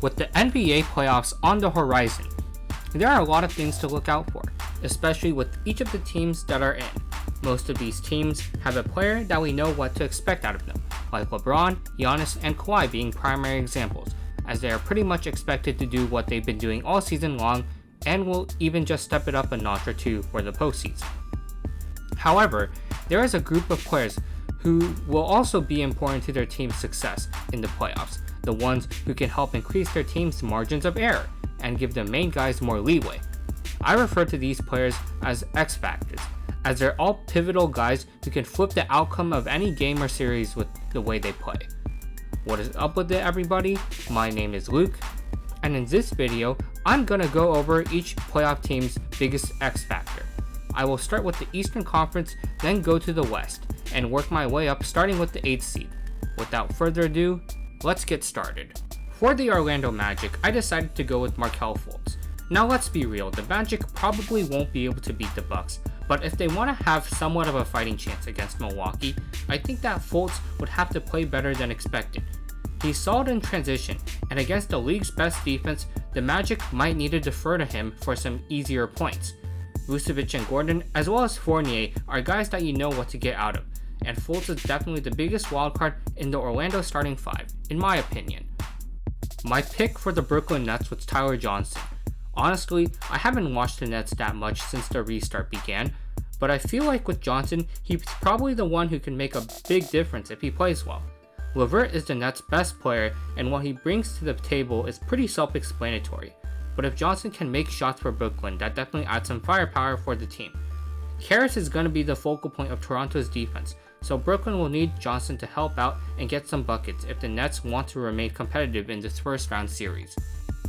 With the NBA playoffs on the horizon, there are a lot of things to look out for, especially with each of the teams that are in. Most of these teams have a player that we know what to expect out of them, like LeBron, Giannis, and Kawhi being primary examples, as they are pretty much expected to do what they've been doing all season long and will even just step it up a notch or two for the postseason. However, there is a group of players who will also be important to their team's success in the playoffs, the ones who can help increase their team's margins of error and give the main guys more leeway. I refer to these players as XFactors, as they're all pivotal guys who can flip the outcome of any game or series with the way they play. What is up with it, everybody? My name is Luke, and in this video, I'm gonna go over each playoff team's biggest X factor. I will start with the Eastern Conference, then go to the West, and work my way up starting with the 8th seed. Without further ado, let's get started. For the Orlando Magic, I decided to go with Markelle Fultz. Now let's be real, the Magic probably won't be able to beat the Bucks, but if they want to have somewhat of a fighting chance against Milwaukee, I think that Fultz would have to play better than expected. He's solid in transition, and against the league's best defense, the Magic might need to defer to him for some easier points. Vucevic and Gordon, as well as Fournier, are guys that you know what to get out of, and Fultz is definitely the biggest wildcard in the Orlando starting five, in my opinion. My pick for the Brooklyn Nets was Tyler Johnson. Honestly, I haven't watched the Nets that much since the restart began, but I feel like with Johnson, he's probably the one who can make a big difference if he plays well. LeVert is the Nets' best player, and what he brings to the table is pretty self-explanatory, but if Johnson can make shots for Brooklyn, that definitely adds some firepower for the team. Harris is going to be the focal point of Toronto's defense, so Brooklyn will need Johnson to help out and get some buckets if the Nets want to remain competitive in this first round series.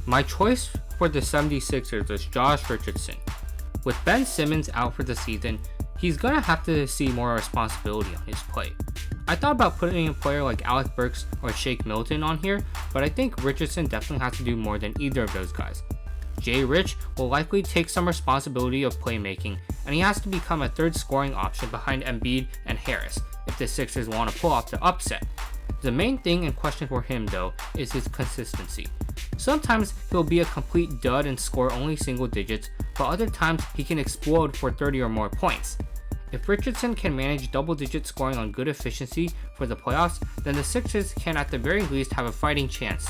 My choice for the 76ers was Josh Richardson. With Ben Simmons out for the season, he's going to have to see more responsibility on his play. I thought about putting a player like Alec Burks or Shake Milton on here, but I think Richardson definitely has to do more than either of those guys. Jay Rich will likely take some responsibility of playmaking, and he has to become a third scoring option behind Embiid and Harris if the Sixers want to pull off the upset. The main thing in question for him though is his consistency. Sometimes he'll be a complete dud and score only single digits, but other times he can explode for 30 or more points. If Richardson can manage double-digit scoring on good efficiency for the playoffs, then the Sixers can at the very least have a fighting chance.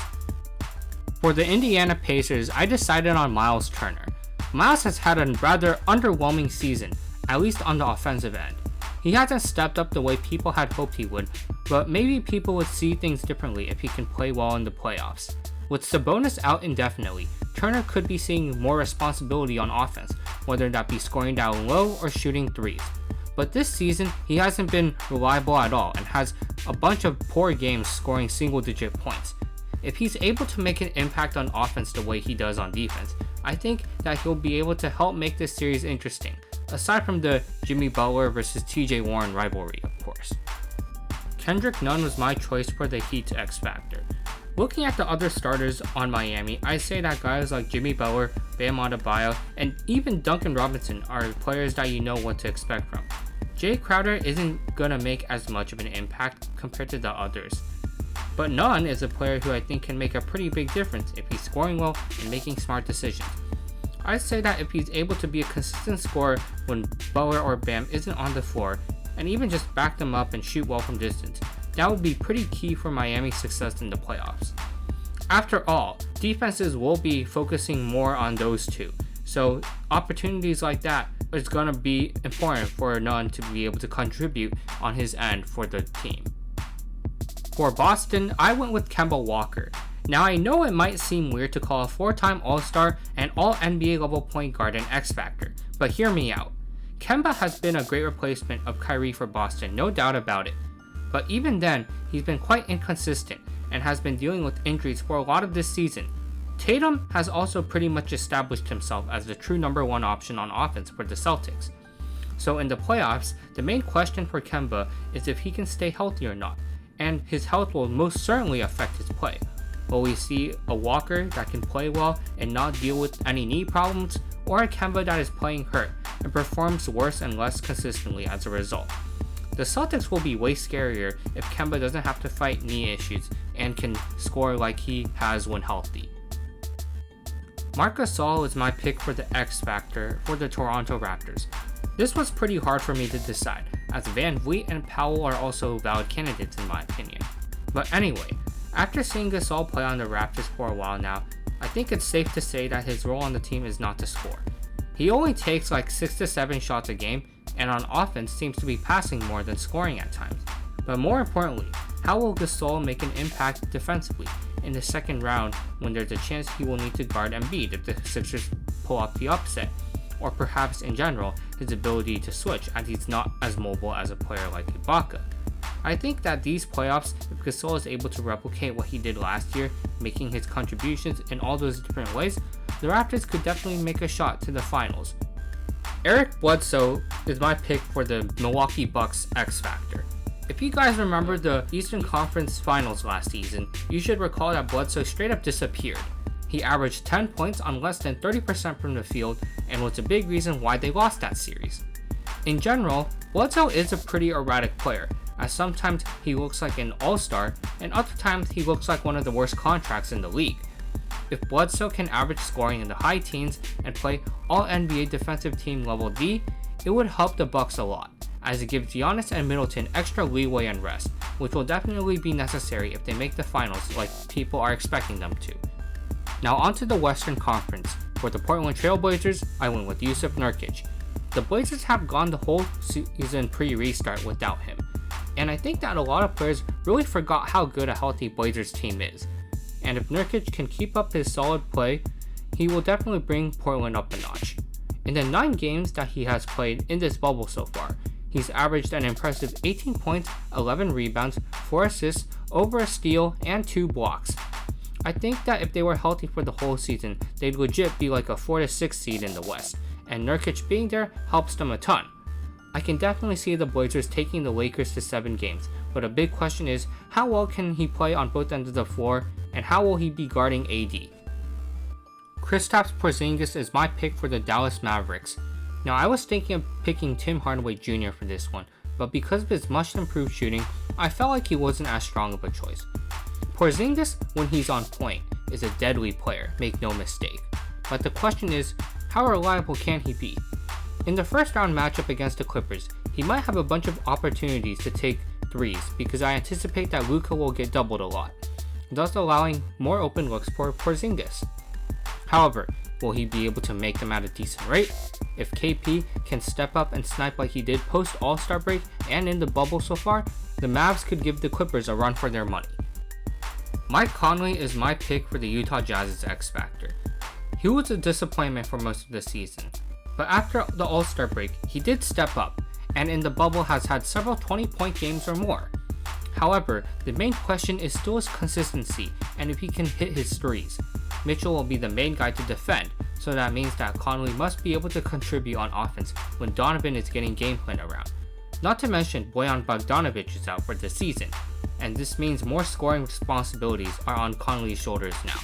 For the Indiana Pacers, I decided on Miles Turner. Miles has had a rather underwhelming season, at least on the offensive end. He hasn't stepped up the way people had hoped he would, but maybe people would see things differently if he can play well in the playoffs. With Sabonis out indefinitely, Turner could be seeing more responsibility on offense, whether that be scoring down low or shooting threes. But this season, he hasn't been reliable at all and has a bunch of poor games scoring single-digit points. If he's able to make an impact on offense the way he does on defense, I think that he'll be able to help make this series interesting, aside from the Jimmy Butler versus TJ Warren rivalry, of course. Kendrick Nunn was my choice for the Heat's X Factor. Looking at the other starters on Miami, I say that guys like Jimmy Butler, Bam Adebayo, and even Duncan Robinson are players that you know what to expect from. Jay Crowder isn't gonna make as much of an impact compared to the others, but Nunn is a player who I think can make a pretty big difference if he's scoring well and making smart decisions. I'd say that if he's able to be a consistent scorer when Butler or Bam isn't on the floor, and even just back them up and shoot well from distance, that would be pretty key for Miami's success in the playoffs. After all, defenses will be focusing more on those two, so opportunities like that is going to be important for Nunn to be able to contribute on his end for the team. For Boston, I went with Kemba Walker. Now I know it might seem weird to call a 4-time All-Star and All-NBA level point guard an X Factor, but hear me out. Kemba has been a great replacement of Kyrie for Boston, no doubt about it. But even then, he's been quite inconsistent and has been dealing with injuries for a lot of this season. Tatum has also pretty much established himself as the true number one option on offense for the Celtics. So in the playoffs, the main question for Kemba is if he can stay healthy or not, and his health will most certainly affect his play. Will we see a Walker that can play well and not deal with any knee problems, or a Kemba that is playing hurt and performs worse and less consistently as a result? The Celtics will be way scarier if Kemba doesn't have to fight knee issues and can score like he has when healthy. Marc Gasol is my pick for the X Factor for the Toronto Raptors. This was pretty hard for me to decide, as Van Vliet and Powell are also valid candidates in my opinion. But anyway, after seeing Gasol play on the Raptors for a while now, I think it's safe to say that his role on the team is not to score. He only takes like 6 to 7 shots a game, and on offense seems to be passing more than scoring at times. But more importantly, how will Gasol make an impact defensively in the second round when there's a chance he will need to guard Embiid if the Sixers pull off the upset, or perhaps in general his ability to switch as he's not as mobile as a player like Ibaka. I think that these playoffs, if Gasol is able to replicate what he did last year, making his contributions in all those different ways, the Raptors could definitely make a shot to the finals. Eric Bledsoe is my pick for the Milwaukee Bucks X Factor. If you guys remember the Eastern Conference Finals last season, you should recall that Bledsoe straight up disappeared. He averaged 10 points on less than 30% from the field and was a big reason why they lost that series. In general, Bledsoe is a pretty erratic player, as sometimes he looks like an all-star and other times he looks like one of the worst contracts in the league. If Bledsoe can average scoring in the high teens and play all NBA defensive team level D, it would help the Bucks a lot, as it gives Giannis and Middleton extra leeway and rest, which will definitely be necessary if they make the finals like people are expecting them to. Now onto the Western Conference. For the Portland Trailblazers, I went with Jusuf Nurkic. The Blazers have gone the whole season pre-restart without him, and I think that a lot of players really forgot how good a healthy Blazers team is. And if Nurkic can keep up his solid play, he will definitely bring Portland up a notch. In the 9 games that he has played in this bubble so far, he's averaged an impressive 18 points, 11 rebounds, 4 assists, over a steal, and 2 blocks. I think that if they were healthy for the whole season, they'd legit be like a 4 to 6 seed in the West, and Nurkic being there helps them a ton. I can definitely see the Blazers taking the Lakers to 7 games, but a big question is how well can he play on both ends of the floor, and how will he be guarding AD? Kristaps Porzingis is my pick for the Dallas Mavericks. Now I was thinking of picking Tim Hardaway Jr. for this one, but because of his much improved shooting, I felt like he wasn't as strong of a choice. Porzingis, when he's on point, is a deadly player, make no mistake. But the question is, how reliable can he be? In the first round matchup against the Clippers, he might have a bunch of opportunities to take threes because I anticipate that Luka will get doubled a lot, thus allowing more open looks for Porzingis. However, will he be able to make them at a decent rate? If KP can step up and snipe like he did post All-Star break and in the bubble so far, the Mavs could give the Clippers a run for their money. Mike Conley is my pick for the Utah Jazz's X Factor. He was a disappointment for most of the season, but after the All-Star break, he did step up, and in the bubble has had several 20-point games or more. However, the main question is still his consistency and if he can hit his threes. Mitchell will be the main guy to defend, so that means that Conley must be able to contribute on offense when Donovan is getting game plan around. Not to mention Bojan Bogdanovic is out for the season, and this means more scoring responsibilities are on Conley's shoulders now.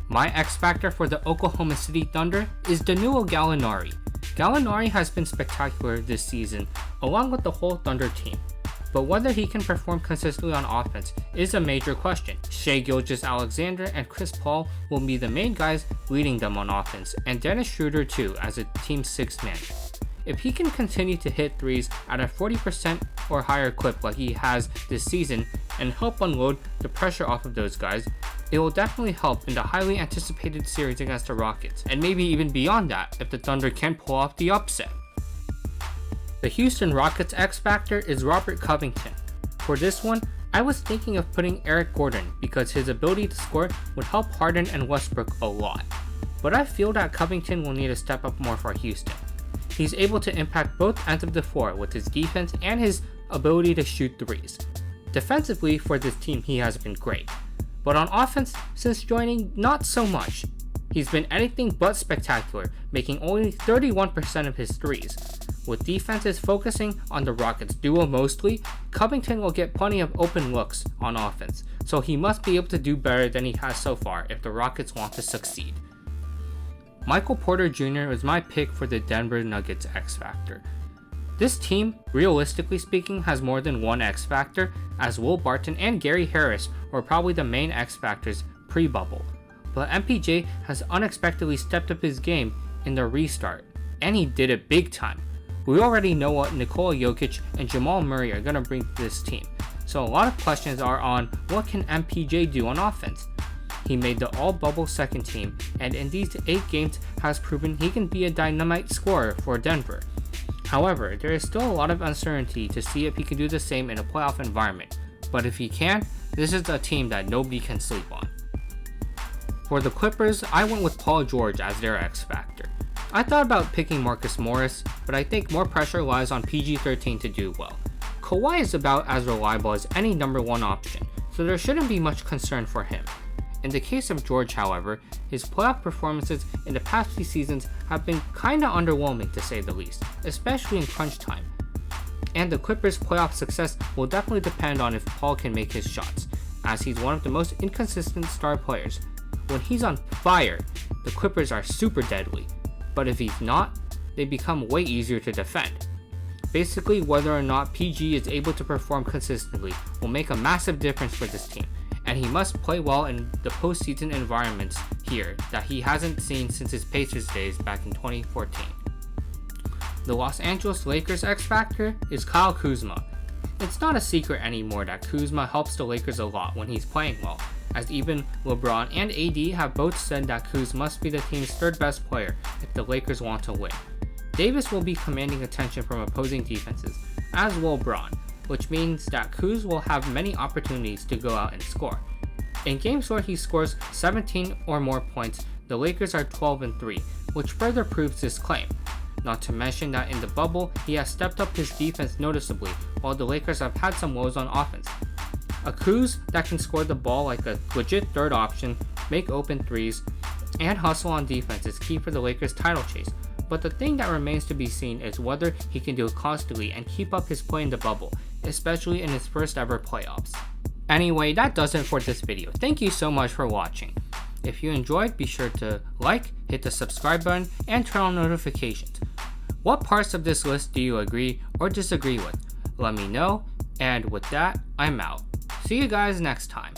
My X Factor for the Oklahoma City Thunder is Danilo Gallinari. Gallinari has been spectacular this season, along with the whole Thunder team. But whether he can perform consistently on offense is a major question. Shai Gilgeous-Alexander and Chris Paul will be the main guys leading them on offense, and Dennis Schroeder too as a team's 6th man. If he can continue to hit threes at a 40% or higher clip like he has this season and help unload the pressure off of those guys, it will definitely help in the highly anticipated series against the Rockets, and maybe even beyond that if the Thunder can pull off the upset. The Houston Rockets X Factor is Robert Covington. For this one, I was thinking of putting Eric Gordon because his ability to score would help Harden and Westbrook a lot, but I feel that Covington will need to step up more for Houston. He's able to impact both ends of the floor with his defense and his ability to shoot threes. Defensively for this team he has been great, but on offense since joining, not so much. He's been anything but spectacular, making only 31% of his threes. With defenses focusing on the Rockets duo mostly, Covington will get plenty of open looks on offense, so he must be able to do better than he has so far if the Rockets want to succeed. Michael Porter Jr. is my pick for the Denver Nuggets X Factor. This team, realistically speaking, has more than one X Factor, as Will Barton and Gary Harris were probably the main X Factors pre-bubble. But MPJ has unexpectedly stepped up his game in the restart, and he did it big time. We already know what Nikola Jokic and Jamal Murray are going to bring to this team, so a lot of questions are on what can MPJ do on offense. He made the all-bubble second team, and in these 8 games has proven he can be a dynamite scorer for Denver. However, there is still a lot of uncertainty to see if he can do the same in a playoff environment, but if he can, this is a team that nobody can sleep on. For the Clippers, I went with Paul George as their X factor. I thought about picking Marcus Morris, but I think more pressure lies on PG-13 to do well. Kawhi is about as reliable as any number 1 option, so there shouldn't be much concern for him. In the case of George, however, his playoff performances in the past few seasons have been kinda underwhelming to say the least, especially in crunch time. And the Clippers' playoff success will definitely depend on if Paul can make his shots, as he's one of the most inconsistent star players. When he's on fire, the Clippers are super deadly, but if he's not, they become way easier to defend. Basically, whether or not PG is able to perform consistently will make a massive difference for this team, and he must play well in the postseason environments here that he hasn't seen since his Pacers days back in 2014. The Los Angeles Lakers X Factor is Kyle Kuzma. It's not a secret anymore that Kuzma helps the Lakers a lot when he's playing well, as even LeBron and AD have both said that Kuz must be the team's 3rd best player if the Lakers want to win. Davis will be commanding attention from opposing defenses, as will Bron, which means that Kuz will have many opportunities to go out and score. In games where he scores 17 or more points, the Lakers are 12-3, which further proves this claim. Not to mention that in the bubble, he has stepped up his defense noticeably, while the Lakers have had some woes on offense. A Kuz that can score the ball like a legit 3rd option, make open threes, and hustle on defense is key for the Lakers' title chase, but the thing that remains to be seen is whether he can do it constantly and keep up his play in the bubble, especially in his first ever playoffs. Anyway, that does it for this video. Thank you so much for watching. If you enjoyed, be sure to like, hit the subscribe button, and turn on notifications. What parts of this list do you agree or disagree with? Let me know, and with that, I'm out. See you guys next time.